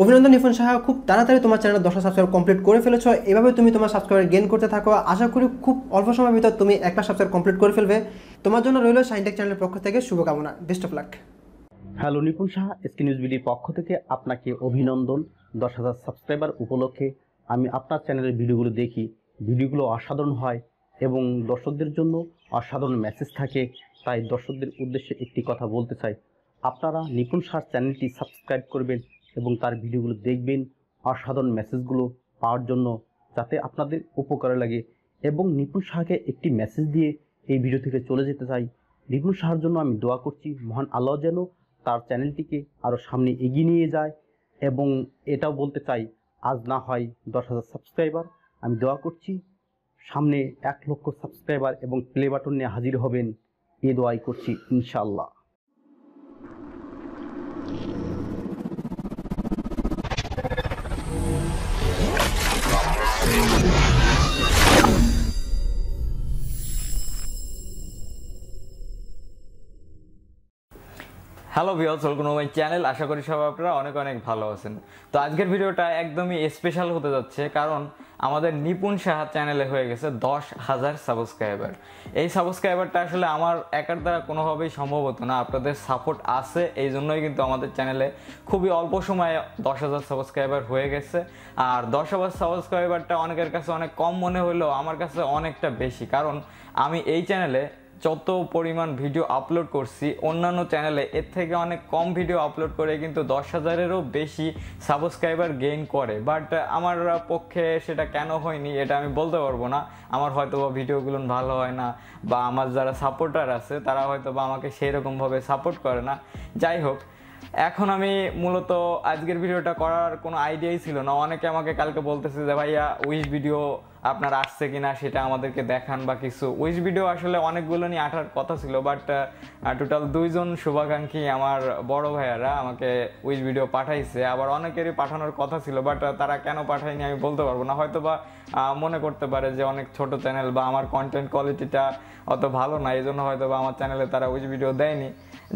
অভিনন্দন নিপুণ সাহা, খুব তাড়াতাড়ি তোমার চ্যানেল 10,000 সাবস্ক্রাইব কমপ্লিট করে ফেলেছো। এভাবে তুমি তোমার সাবস্ক্রাইবার গেইন করতে থাকো। আশা করি খুব অল্প সময়ের ভিতর তুমি 1 লাখ সাবস্ক্রাইব কমপ্লিট করে ফেলবে। তোমার জন্য রইল শাইনটেক চ্যানেলের পক্ষ থেকে শুভকামনা। Best of luck. Hello, Nipun Saha SK news বিডির পক্ষ থেকে আপনাকে অভিনন্দন। 10,000 সাবস্ক্রাইবার উপলক্ষে আমি আপনার চ্যানেলের ভিডিওগুলো দেখি, ভিডিওগুলো অসাধারণ হয় এবং দর্শকদের জন্য অসাধারণ মেসেজ থাকে। তাই দর্শকদের উদ্দেশ্যে একটি কথা বলতে চাই, আপনারা নিপুণ সাহার চ্যানেলটি সাবস্ক্রাইব করবেন এবং তার ভিডিওগুলো দেখবেন অসাধারণ মেসেজগুলো পাওয়ার জন্য, যাতে আপনাদের উপকারে লাগে। এবং নিপুণ সাহাকে একটি মেসেজ দিয়ে এই ভিডিও থেকে চলে যেতে চাই। নিপুণ সাহার জন্য আমি দোয়া করছি, মহান আল্লাহ যেন তার চ্যানেলটিকে আরও সামনে এগিয়ে নিয়ে যায়। এবং এটাও বলতে চাই, আজ না হয় 10,000 সাবস্ক্রাইবার, আমি দোয়া করছি সামনে 1 লক্ষ সাবস্ক্রাইবার এবং প্লে বাটন নিয়ে হাজির হবেন, এ দোয়াই করছি ইনশাআল্লাহ। Hello viewers, welcome to my channel. আশা করি সবাই আপনারা অনেক অনেক ভালো আছেন। তো আজকের ভিডিওটা একদমই স্পেশাল হতে যাচ্ছে, কারণ আমাদের নিপুণ সাহা চ্যানেলে হয়ে গেছে 10,000 সাবস্ক্রাইবার। এই সাবস্ক্রাইবারটা আসলে আমার একার দ্বারা কোনোভাবেই সম্ভব হতো না, আপনাদের সাপোর্ট আছে এই জন্যই কিন্তু আমাদের চ্যানেলে খুবই অল্প সময়ে 10,000 সাবস্ক্রাইবার হয়ে গেছে। আর 10,000 সাবস্ক্রাইবারটা অনেকের কাছে অনেক কম মনে হলেও আমার কাছে অনেকটা বেশি, কারণ আমি এই চ্যানেলে যত পরিমাণ ভিডিও আপলোড করছি অন্যান্য চ্যানেলে এর থেকে অনেক কম ভিডিও আপলোড করে কিন্তু 10,000-এরও বেশি সাবস্ক্রাইবার গেইন করে। বাট আমার পক্ষে সেটা কেন হয়নি এটা আমি বলতে পারবো না। আমার হয়তো বা ভিডিওগুলো ভালো হয় না, বা আমার যারা সাপোর্টার আছে তারা হয়তো বা আমাকে সেই রকমভাবে সাপোর্ট করে না। যাই হোক, এখন আমি মূলত আজকের ভিডিওটা করার কোনো আইডিয়াই ছিল না। অনেকে আমাকে কালকে বলতেছে যে ভাইয়া উইশ ভিডিও আপনার আসছে কিনা সেটা আমাদেরকে দেখান বা কিছু। উইশ ভিডিও আসলে অনেকগুলো নিয়ে আসার কথা ছিল, বাট টোটাল 2 জন শুভাকাঙ্ক্ষী আমার বড় ভাইয়ারা আমাকে উইশ ভিডিও পাঠাইছে। আবার অনেকেরই পাঠানোর কথা ছিল, বাট তারা কেন পাঠায়নি আমি বলতে পারবো না। হয়তো বা মনে করতে পারে যে অনেক ছোট চ্যানেল বা আমার কন্টেন্ট কোয়ালিটিটা অত ভালো না, এই জন্য হয়তো বা আমার চ্যানেলে তারা উইশ ভিডিও দেয়নি।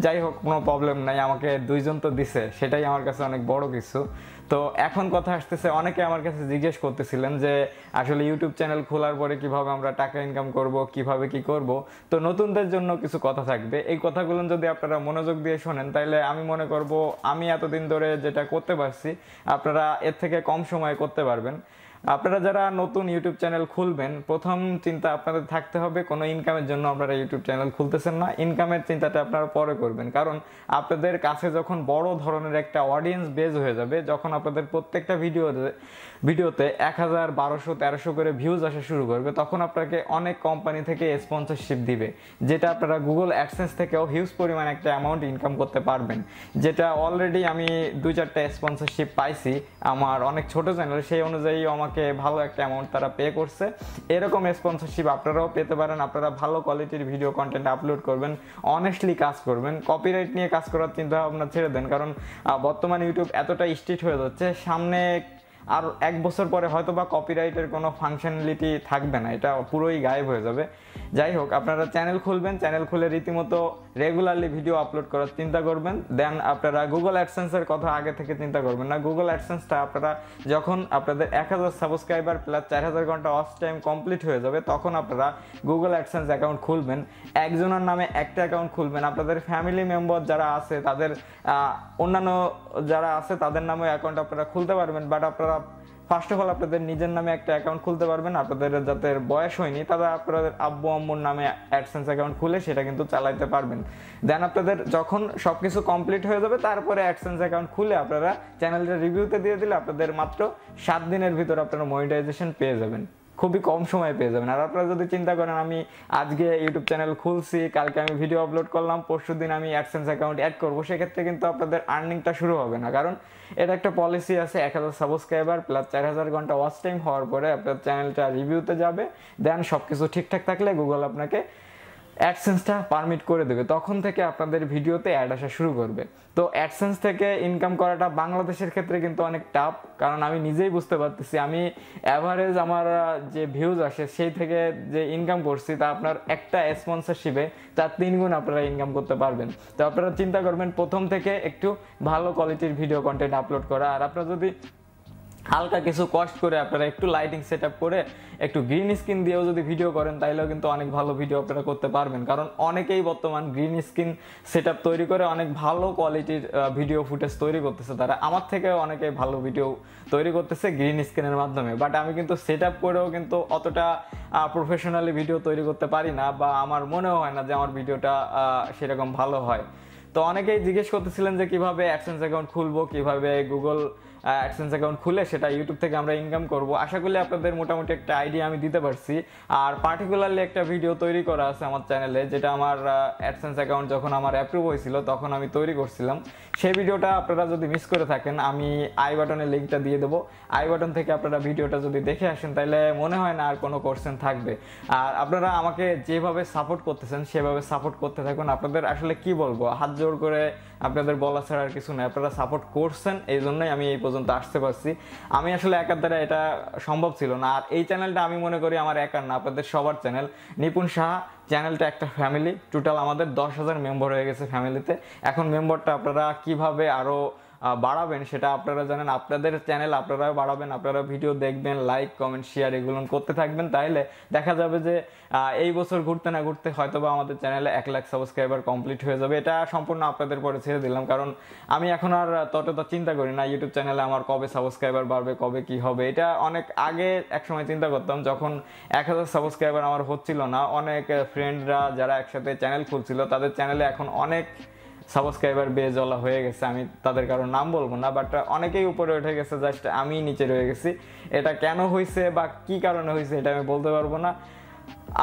যাই হোক, কোনো প্রবলেম নাই, আমাকে 2 জন তো দিছে, সেটাই আমার কাছে অনেক বড় কিছু। তো এখন কথা আসতেছে, অনেকে আমার কাছে জিজ্ঞেস করতেছিলেন যে আসলে ইউটিউব চ্যানেল খোলার পরে কিভাবে আমরা টাকা ইনকাম করব, কিভাবে কি করব। তো নতুনদের জন্য কিছু কথা থাকবে, এই কথাগুলো যদি আপনারা মনোযোগ দিয়ে শোনেন তাহলে আমি মনে করব আমি এতদিন ধরে যেটা করতে পারছি আপনারা এর থেকে কম সময়ে করতে পারবেন। আপনারা যারা নতুন ইউটিউব চ্যানেল খুলবেন, প্রথম চিন্তা আপনাদের থাকতে হবে কোনো ইনকামের জন্য আপনারা ইউটিউব চ্যানেল খুলতেছেন না। ইনকামের চিন্তাটা আপনারা পরে করবেন, কারণ আপনাদের কাছে যখন বড় ধরনের একটা অডিয়েন্স বেজ হয়ে যাবে, যখন আপনাদের প্রত্যেকটা ভিডিওতে 1,000, 1200, 1300 করে ভিউজ আসা শুরু করবে, তখন আপনাকে অনেক কোম্পানি থেকে স্পন্সরশিপ দিবে, যেটা আপনারা গুগল অ্যাডসেন্স থেকেও হিউজ পরিমাণ একটা অ্যামাউন্ট ইনকাম করতে পারবেন। যেটা অলরেডি আমি 2-4টা স্পন্সরশিপ পাইছি আমার অনেক ছোট চ্যানেল, সেই অনুযায়ী আমাকে ভালো একটা অ্যামাউন্ট তারা পে করছে। এরকম স্পন্সরশিপ আপনারাও পেতে পারেন। আপনারা ভালো কোয়ালিটির ভিডিও কন্টেন্ট আপলোড করবেন, অনেস্টলি কাজ করবেন, কপিরাইট নিয়ে কাজ করার চিন্তা ভাবনা ছেড়ে দেন, কারণ বর্তমানে ইউটিউব এতটা স্ট্রিক্ট হয়ে যাচ্ছে, সামনে আর 1 বছর পরে হয়তো বা কপিরাইটের কোনো ফাংশনালিটি থাকবে না, এটা পুরোই গায়েব হয়ে যাবে। যাই হোক, আপনারা চ্যানেল খুলবেন, চ্যানেল খুলে রীতিমতো রেগুলারলি ভিডিও আপলোড করার চিন্তা করবেন। দেন আপনারা গুগল অ্যাডসেন্সের কথা আগে থেকে চিন্তা করবেন না। গুগল অ্যাডসেন্সটা আপনারা যখন আপনাদের 1,000 সাবস্ক্রাইবার প্লাস 4,000 ঘন্টা ওয়াচ টাইম কমপ্লিট হয়ে যাবে, তখন আপনারা গুগল অ্যাডসেন্স অ্যাকাউন্ট খুলবেন। একজনের নামে একটা অ্যাকাউন্ট খুলবেন। আপনাদের ফ্যামিলি মেম্বার যারা আছে তাদের অন্যান্য যারা আছে তাদের নামে অ্যাকাউন্ট আপনারা খুলতে পারবেন, বাট আপনারা ফার্স্ট অফ অল আপনাদের নিজের নামে একটা অ্যাকাউন্ট খুলতে পারবেন। আপনাদের যাদের বয়স হয়নি তারা আপনাদের আব্বু আম্মুর নামে অ্যাডসেন্স অ্যাকাউন্ট খুলে সেটা কিন্তু চালাইতে পারবেন। দেন আপনাদের যখন সব কিছু কমপ্লিট হয়ে যাবে, তারপরে অ্যাডসেন্স অ্যাকাউন্ট খুলে আপনারা চ্যানেলটা রিভিউতে দিয়ে দিলে আপনাদের মাত্র 7 দিনের ভিতর আপনারা মনিটাইজেশন পেয়ে যাবেন, খুবই কম সময়ে পেয়ে যাবেন। আর আপনারা যদি চিন্তা করেন আমি আজকে ইউটিউব চ্যানেল খুলছি, কালকে আমি ভিডিও আপলোড করলাম, পরশুদিন আমি অ্যাডসেন্স অ্যাকাউন্ট অ্যাড করবো, সেক্ষেত্রে কিন্তু আপনাদের আর্নিংটা শুরু হবে না, কারণ এটা একটা পলিসি আছে 1,000 সাবস্ক্রাইবার প্লাস 4,000 ঘন্টা ওয়াচ টাইম হওয়ার পরে আপনার চ্যানেলটা রিভিউতে যাবে। দেন সব কিছু ঠিকঠাক থাকলে গুগল আপনাকে অ্যাডসেন্সটা পারমিট করে দেবে, তখন থেকে আপনাদের ভিডিওতে অ্যাড আসা শুরু করবে। তো অ্যাডসেন্স থেকে ইনকাম করাটা বাংলাদেশের ক্ষেত্রে কিন্তু অনেক টাফ, কারণ আমি নিজেই বুঝতে পারতেছি। আমি অ্যাভারেজ আমার যে ভিউজ আসে সেই থেকে যে ইনকাম করছি তা আপনার একটা স্পন্সরশিপে তার 3 গুণ আপনারা ইনকাম করতে পারবেন। তো আপনারা চিন্তা করবেন প্রথম থেকে একটু ভালো কোয়ালিটির ভিডিও কন্টেন্ট আপলোড করা। আর আপনারা যদি হালকা কিছু কষ্ট করে আপনারা একটু লাইটিং সেট আপ করে একটু গ্রিন স্ক্রিন দিয়েও যদি ভিডিও করেন তাইলেও কিন্তু অনেক ভালো ভিডিও আপনারা করতে পারবেন। কারণ অনেকেই বর্তমান গ্রিন স্ক্রিন সেট আপ তৈরি করে অনেক ভালো কোয়ালিটির ভিডিও ফুটেজ তৈরি করতেছে, তারা আমার থেকে অনেকে ভালো ভিডিও তৈরি করতেছে গ্রিন স্ক্রিনের মাধ্যমে। বাট আমি কিন্তু সেট আপ করেও কিন্তু অতটা প্রফেশনালি ভিডিও তৈরি করতে পারি না, বা আমার মনেও হয় না যে আমার ভিডিওটা সেরকম ভালো হয়। তো অনেকেই জিজ্ঞেস করতেছিলেন যে কিভাবে অ্যাডসেন্স অ্যাকাউন্ট খুলবো, কিভাবে গুগল অ্যাডসেন্স অ্যাকাউন্ট খুলে সেটা ইউটিউব থেকে আমরা ইনকাম করব। আশা করি আপনাদের মোটামুটি একটা আইডিয়া আমি দিতে পারছি। আর পার্টিকুলারলি একটা ভিডিও তৈরি করা আছে আমার চ্যানেলে, যেটা আমার অ্যাডসেন্স অ্যাকাউন্ট যখন আমার অ্যাপ্রুভ হয়েছিল তখন আমি তৈরি করছিলাম। সেই ভিডিওটা আপনারা যদি মিস করে থাকেন আমি আই বাটনে লিঙ্কটা দিয়ে দেবো। আই বাটন থেকে আপনারা ভিডিওটা যদি দেখে আসেন তাহলে মনে হয় না আর কোনো কোশ্চেন থাকবে। আর আপনারা আমাকে যেভাবে সাপোর্ট করতেছেন সেভাবে সাপোর্ট করতে থাকুন। আপনাদের আসলে কি বলবো, হাত জোর করে আপনাদের বলা ছাড়া আর কিছু নেই। আপনারা সাপোর্ট করছেন, এই জন্যই আমি এই পর্যন্ত আসতে পারছি। আমি আসলে একার দ্বারা এটা সম্ভব ছিল না। আর এই চ্যানেলটা আমি মনে করি আমার একার না, আপনাদের সবার চ্যানেল। নিপুণ সাহা চ্যানেলটা একটা ফ্যামিলি। টোটাল আমাদের 10,000 মেম্বার হয়ে গেছে ফ্যামিলিতে। এখন মেম্বারটা আপনারা কিভাবে আরও বাড়াবেন সেটা আপনারা জানেন। আপনাদের চ্যানেল আপনারাও বাড়াবেন, আপনারা ভিডিও দেখবেন, লাইক কমেন্ট শেয়ার এগুলো করতে থাকবেন। তাইলে দেখা যাবে যে এই বছর ঘুরতে না ঘুরতে হয়তোবা আমাদের চ্যানেলে 1 লাখ সাবস্ক্রাইবার কমপ্লিট হয়ে যাবে। এটা সম্পূর্ণ আপনাদের পরে ছেড়ে দিলাম, কারণ আমি এখন আর ততটা চিন্তা করি না ইউটিউব চ্যানেলে আমার কবে সাবস্ক্রাইবার বাড়বে, কবে কি হবে। এটা অনেক আগে একসময় চিন্তা করতাম, যখন 1000 সাবস্ক্রাইবার আমার হচ্ছিল না। অনেক ফ্রেন্ডরা যারা একসাথে চ্যানেল খুলছিল তাদের চ্যানেলে এখন অনেক সাবস্ক্রাইবার বেজলা হয়ে গেছে। আমি তাদের কারো নাম বলবো না, বাট অনেকেই উপরে উঠে গেছে, জাস্ট আমি নিচে রয়ে গেছি। এটা কেন হয়েছে বা কি কারণে হয়েছে এটা আমি বলতে পারবো না।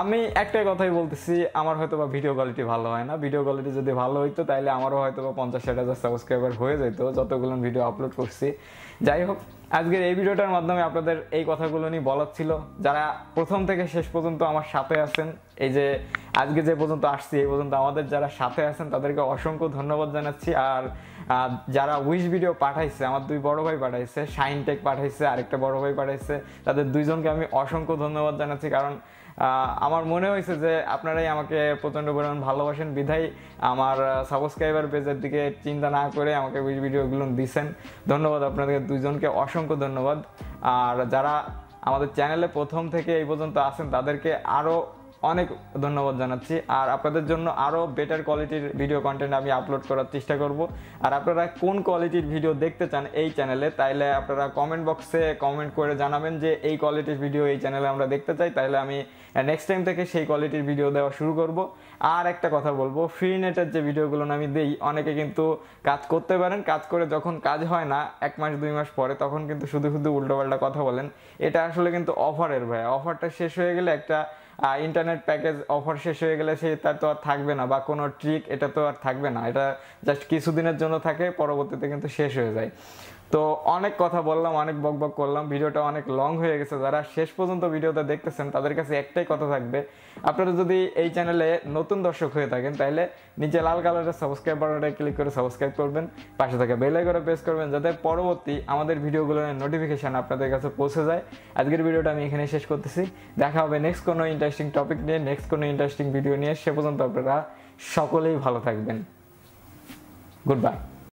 আমি একটাই কথাই বলতেছি, আমার হয়তো বা ভিডিও কোয়ালিটি ভালো হয় না। ভিডিও কোয়ালিটি যদি ভালো হইতো তাহলে আমারও হয়তো বা 50-60 সাবস্ক্রাইবার হয়ে যেত যতগুলো ভিডিও আপলোড করছি। যাই হোক, আজকের এই ভিডিওটার মাধ্যমে আপনাদের এই কথাগুলো নিয়ে বলার ছিল। যারা প্রথম থেকে শেষ পর্যন্ত আমার সাথে আছেন, এই যে আজকে যে পর্যন্ত আসছি এই পর্যন্ত আমাদের যারা সাথে আছেন তাদেরকে অসংখ্য ধন্যবাদ জানাচ্ছি। আর যারা উইশ ভিডিও পাঠাইছে, আমার 2 বড় ভাই পাঠাইছে, শাইন টেক পাঠাইছে, আরেকটা বড় ভাই পাঠাইছে, তাদের 2জনকে আমি অসংখ্য ধন্যবাদ জানাচ্ছি। কারণ আমার মনে হয়েছে যে আপনারাই আমাকে প্রচণ্ড পরিমাণ ভালোবাসেন, বিধায় আমার সাবস্ক্রাইবার পেজের দিকে চিন্তা না করে আমাকে উইশ ভিডিওগুলো দিছেন। ধন্যবাদ আপনাদের 2জনকে, অসংখ্য ধন্যবাদ। আর যারা আমাদের চ্যানেলে প্রথম থেকে এই পর্যন্ত আছেন তাদেরকে আরও অনেক ধন্যবাদ জানাচ্ছি। আর আপনাদের জন্য আরও বেটার কোয়ালিটির ভিডিও কন্টেন্ট আমি আপলোড করার চেষ্টা করব। আর আপনারা কোন কোয়ালিটির ভিডিও দেখতে চান এই চ্যানেলে, তাইলে আপনারা কমেন্ট বক্সে কমেন্ট করে জানাবেন যে এই কোয়ালিটির ভিডিও এই চ্যানেলে আমরা দেখতে চাই। তাইলে আমি নেক্সট টাইম থেকে সেই কোয়ালিটির ভিডিও দেওয়া শুরু করব। আর একটা কথা বলবো, ফ্রি নেটের যে ভিডিওগুলো আমি দিই, অনেকে কিন্তু কাজ করতে পারেন, কাজ করে যখন কাজ হয় না 1 মাস 2 মাস পরে তখন কিন্তু শুধু শুধু উল্টোপাল্টা কথা বলেন। এটা আসলে কিন্তু অফারের ভাই, অফারটা শেষ হয়ে গেলে, একটা ইন্টারনেট প্যাকেজ অফার শেষ হয়ে গেলে সেটা তো আর থাকবে না, বা কোনো ট্রিক এটা তো আর থাকবে না। এটা জাস্ট কিছুদিনের জন্য থাকে, পরবর্তীতে কিন্তু শেষ হয়ে যায়। তো অনেক কথা বললাম, অনেক বকবক করলাম, ভিডিওটা অনেক লং হয়ে গেছে। যারা শেষ পর্যন্ত ভিডিওটা দেখতেছেন তাদের কাছে একটাই কথা থাকবে, আপনারা যদি এই চ্যানেলে নতুন দর্শক হয়ে থাকেন তাহলে নিচে লাল কালারের সাবস্ক্রাইব বাটনটা ক্লিক করে সাবস্ক্রাইব করবেন, পাশে থাকা বেল আইকনে প্রেস করবেন যাতে পরবর্তী আমাদের ভিডিওগুলোর নোটিফিকেশন আপনাদের কাছে পৌঁছে যায়। আজকের ভিডিওটা আমি এখানে শেষ করতেছি। দেখা হবে নেক্সট কোনো ইন্টারেস্টিং টপিক নিয়ে, নেক্সট কোনো ইন্টারেস্টিং ভিডিও নিয়ে। সে পর্যন্ত আপনারা সকলেই ভালো থাকবেন। Good bye.